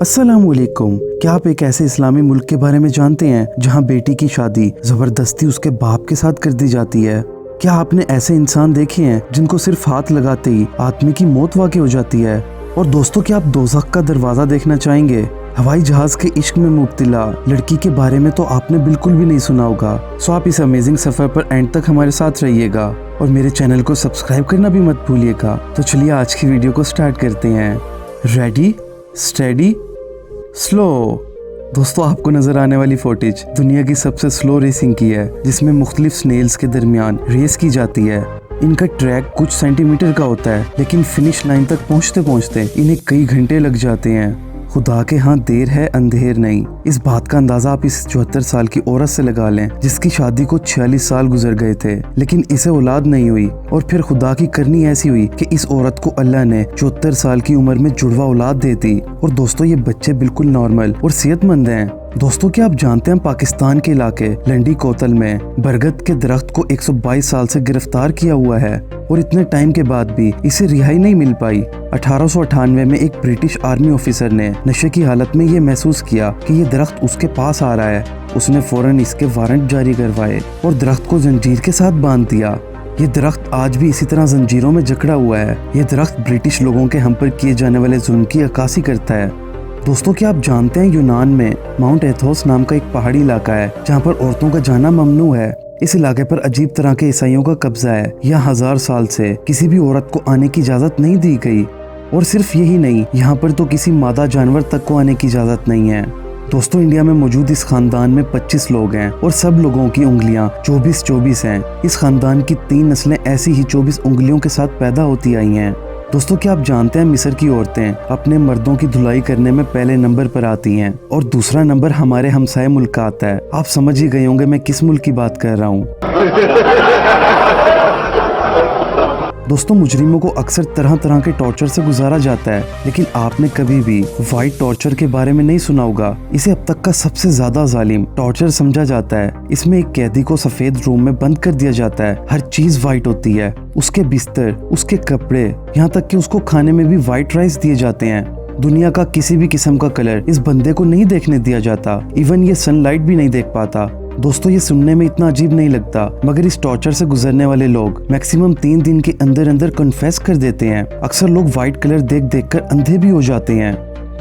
अस्सलामुअलैकुम। क्या आप एक ऐसे इस्लामी मुल्क के बारे में जानते हैं जहां बेटी की शादी जबरदस्ती उसके बाप के साथ कर दी जाती है? क्या आपने ऐसे इंसान देखे हैं जिनको सिर्फ हाथ लगाते ही आदमी की मौत वाक़ई हो जाती है? और दोस्तों, क्या आप दोज़ख का दरवाज़ा देखना चाहेंगे? हवाई जहाज के इश्क में मुब्तला लड़की के बारे में तो आपने बिल्कुल भी नहीं सुना होगा। सो आप इस अमेजिंग सफ़र पर एंड तक हमारे साथ रहिएगा और मेरे चैनल को सब्सक्राइब करना भी मत भूलिएगा। तो चलिए आज की वीडियो को स्टार्ट करते हैं। Ready, steady, slow. दोस्तों, आपको नजर आने वाली फुटेज दुनिया की सबसे स्लो रेसिंग की है, जिसमें मुख्तलिफ स्नेल्स के दरमियान रेस की जाती है। इनका ट्रैक कुछ सेंटीमीटर का होता है, लेकिन फिनिश लाइन तक पहुंचते पहुंचते इन्हें कई घंटे लग जाते हैं। खुदा के यहाँ देर है अंधेर नहीं। इस बात का अंदाजा आप इस 74 साल की औरत से लगा लें, जिसकी शादी को 46 साल गुजर गए थे, लेकिन इसे औलाद नहीं हुई। और फिर खुदा की करनी ऐसी हुई कि इस औरत को अल्लाह ने 74 साल की उम्र में जुड़वा औलाद दे दी। और दोस्तों, ये बच्चे बिल्कुल नॉर्मल और सेहतमंद हैं। दोस्तों, क्या आप जानते हैं पाकिस्तान के इलाके लंडी कोतल में बरगद के दरख्त को 122 साल से गिरफ्तार किया हुआ है और इतने टाइम के बाद भी इसे रिहाई नहीं मिल पाई। 1898 में एक ब्रिटिश आर्मी ऑफिसर ने नशे की हालत में ये महसूस किया कि ये दरख्त उसके पास आ रहा है। उसने फौरन इसके वारंट जारी करवाए और दरख्त को जंजीर के साथ बांध दिया। ये दरख्त आज भी इसी तरह जंजीरों में जकड़ा हुआ है। ये दरख्त ब्रिटिश लोगों के हम पर किए जाने वाले जुल्म की अक्कासी करता है। दोस्तों, क्या आप जानते हैं यूनान में माउंट एथोस नाम का एक पहाड़ी इलाका है जहाँ पर औरतों का जाना ममनू है। इस इलाके पर अजीब तरह के ईसाइयों का कब्जा है। यहाँ 1000 साल से किसी भी औरत को आने की इजाजत नहीं दी गई। और सिर्फ यही नहीं, यहाँ पर तो किसी मादा जानवर तक को आने की इजाजत नहीं है। दोस्तों, इंडिया में मौजूद इस खानदान में 25 लोग हैं और सब लोगों की उंगलियां 24-24 हैं। इस खानदान की 3 नस्लें ऐसी ही 24 उंगलियों के साथ पैदा होती आई हैं। दोस्तों, क्या आप जानते हैं मिस्र की औरतें अपने मर्दों की धुलाई करने में पहले नंबर पर आती हैं और दूसरा नंबर हमारे हमसाए मुल्क का आता है। आप समझ ही गए होंगे मैं किस मुल्क की बात कर रहा हूँ। दोस्तों, मुजरिमों को अक्सर तरह तरह के टॉर्चर से गुजारा जाता है, लेकिन आपने कभी भी व्हाइट टॉर्चर के बारे में नहीं सुना होगा। इसे अब तक का सबसे ज्यादा जालिम टॉर्चर समझा जाता है। इसमें एक कैदी को सफेद रूम में बंद कर दिया जाता है। हर चीज व्हाइट होती है, उसके बिस्तर, उसके कपड़े, यहाँ तक कि उसको खाने में भी व्हाइट राइस दिए जाते हैं। दुनिया का किसी भी किस्म का कलर इस बंदे को नहीं देखने दिया जाता। इवन ये सनलाइट भी नहीं देख पाता। दोस्तों, ये सुनने में इतना अजीब नहीं लगता, मगर इस टॉर्चर से गुजरने वाले लोग मैक्सिमम 3 दिन के अंदर अंदर कन्फेस कर देते हैं। अक्सर लोग व्हाइट कलर देख देख कर अंधे भी हो जाते हैं।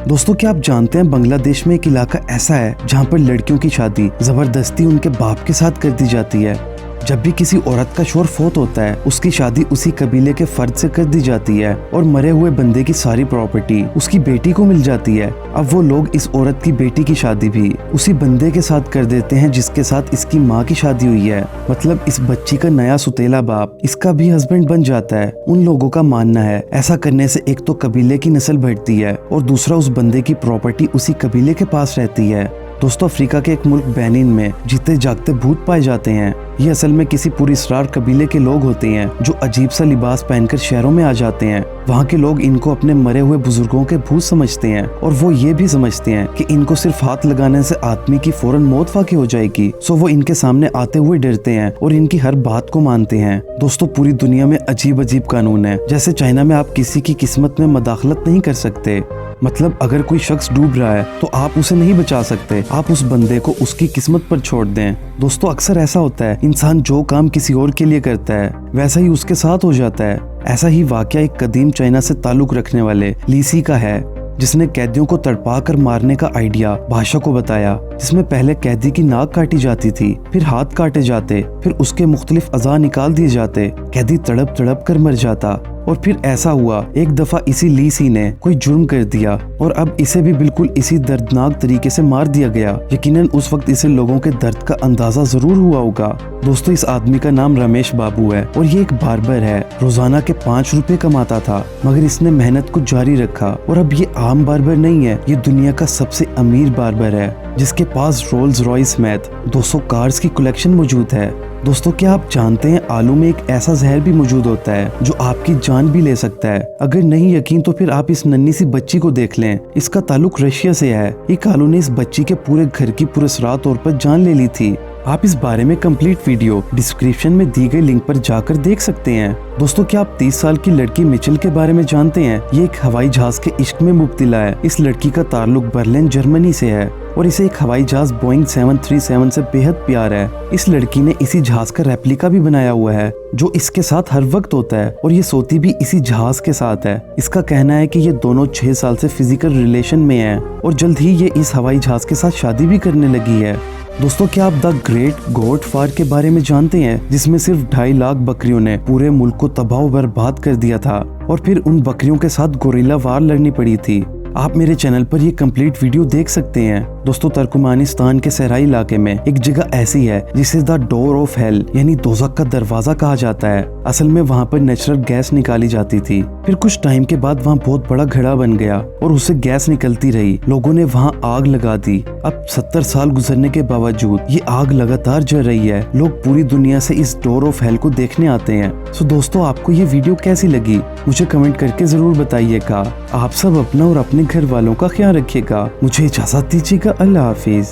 दोस्तों, क्या आप जानते हैं बांग्लादेश में एक इलाका ऐसा है जहाँ पर लड़कियों की शादी जबरदस्ती उनके बाप के साथ कर दी जाती है। जब भी किसी औरत का शौहर फोत होता है, उसकी शादी उसी कबीले के फर्द से कर दी जाती है और मरे हुए बंदे की सारी प्रॉपर्टी उसकी बेटी को मिल जाती है। अब वो लोग इस औरत की बेटी की शादी भी उसी बंदे के साथ कर देते हैं जिसके साथ इसकी माँ की शादी हुई है। मतलब इस बच्ची का नया सुतेला बाप इसका भी हस्बैंड बन जाता है। उन लोगों का मानना है ऐसा करने से एक तो कबीले की नस्ल बढ़ती है और दूसरा उस बंदे की प्रॉपर्टी उसी कबीले के पास रहती है। दोस्तों, अफ्रीका के एक मुल्क बेनिन में जीते जागते भूत पाए जाते हैं। ये असल में किसी पुरस्कार कबीले के लोग होते हैं जो अजीब सा लिबास पहनकर शहरों में आ जाते हैं। वहाँ के लोग इनको अपने मरे हुए बुजुर्गों के भूत समझते हैं और वो ये भी समझते हैं कि इनको सिर्फ हाथ लगाने से आदमी की फौरन मौत वाक़ई हो जाएगी। सो वो इनके सामने आते हुए डरते हैं और इनकी हर बात को मानते हैं। दोस्तों, पूरी दुनिया में अजीब अजीब कानून है। जैसे चाइना में आप किसी की किस्मत में मदाखलत नहीं कर सकते। मतलब अगर कोई शख्स डूब रहा है तो आप उसे नहीं बचा सकते, आप उस बंदे को उसकी किस्मत पर छोड़ दें। दोस्तों, अक्सर ऐसा होता है, इंसान जो काम किसी और के लिए करता है वैसा ही उसके साथ हो जाता है। ऐसा ही वाकया एक कदीम चाइना से ताल्लुक रखने वाले लीसी का है, जिसने कैदियों को तड़पा कर मारने का आइडिया बादशाह को बताया। जिसमें पहले कैदी की नाक काटी जाती थी, फिर हाथ काटे जाते, फिर उसके मुख्तलिफ अज़ा निकाल दिए जाते। कैदी तड़प तड़प कर मर जाता। और फिर ऐसा हुआ, एक दफा इसी लीसी ने कोई जुर्म कर दिया और अब इसे भी बिल्कुल इसी दर्दनाक तरीके से मार दिया गया। यकीनन उस वक्त इसे लोगों के दर्द का अंदाजा जरूर हुआ होगा। दोस्तों, इस आदमी का नाम रमेश बाबू है और ये एक बार्बर है। रोजाना के 5 रुपए कमाता था, मगर इसने मेहनत को जारी रखा और अब ये आम बार्बर नहीं है, ये दुनिया का सबसे अमीर बार्बर है, जिसके पास रोल्स रॉयस समेत 200 कार्स की कलेक्शन मौजूद है। दोस्तों, क्या आप जानते हैं आलू में एक ऐसा जहर भी मौजूद होता है जो आपकी जान भी ले सकता है? अगर नहीं यकीन तो फिर आप इस नन्ही सी बच्ची को देख लें। इसका ताल्लुक रशिया से है। एक आलू ने इस बच्ची के पूरे घर की पुरस्कार तौर पर जान ले ली थी। आप इस बारे में कंप्लीट वीडियो डिस्क्रिप्शन में दी गई लिंक पर जाकर देख सकते हैं। दोस्तों, क्या आप 30 साल की लड़की मिचेल के बारे में जानते हैं? ये एक हवाई जहाज के इश्क में मुब्तला है। इस लड़की का ताल्लुक बर्लिन जर्मनी से है और इसे एक हवाई जहाज बोइंग 737 से बेहद प्यार है। इस लड़की ने इसी जहाज का रेप्लिका भी बनाया हुआ है जो इसके साथ हर वक्त होता है और ये सोती भी इसी जहाज के साथ है। इसका कहना है कि ये दोनों 6 साल से फिजिकल रिलेशन में हैं और जल्द ही ये इस हवाई जहाज के साथ शादी भी करने लगी है। दोस्तों, क्या आप द ग्रेट गोट फायर के बारे में जानते हैं, जिसमें सिर्फ 2.5 लाख बकरियों ने पूरे मुल्क को तबाह बर्बाद कर दिया था और फिर उन बकरियों के साथ गोरिल्ला वार लड़नी पड़ी थी। आप मेरे चैनल पर ये कंप्लीट वीडियो देख सकते हैं। दोस्तों, तुर्कमेनिस्तान के सहराई इलाके में एक जगह ऐसी है जिसे द डोर ऑफ हेल यानी दोज़ख का दरवाजा कहा जाता है। असल में वहाँ पर नेचुरल गैस निकाली जाती थी। फिर कुछ टाइम के बाद वहाँ बहुत बड़ा घड़ा बन गया और उससे गैस निकलती रही। लोगों ने वहाँ आग लगा दी। अब 70 साल गुजरने के बावजूद ये आग लगातार जल रही है। लोग पूरी दुनिया से इस डोर ऑफ हेल को देखने आते हैं। सो दोस्तों, आपको ये वीडियो कैसी लगी मुझे कमेंट करके जरूर बताइएगा। आप सब अपना और अपने घर वालों का ख्याल रखिएगा। मुझे इजाजत दीजिएगा। अल्लाह हाफिज।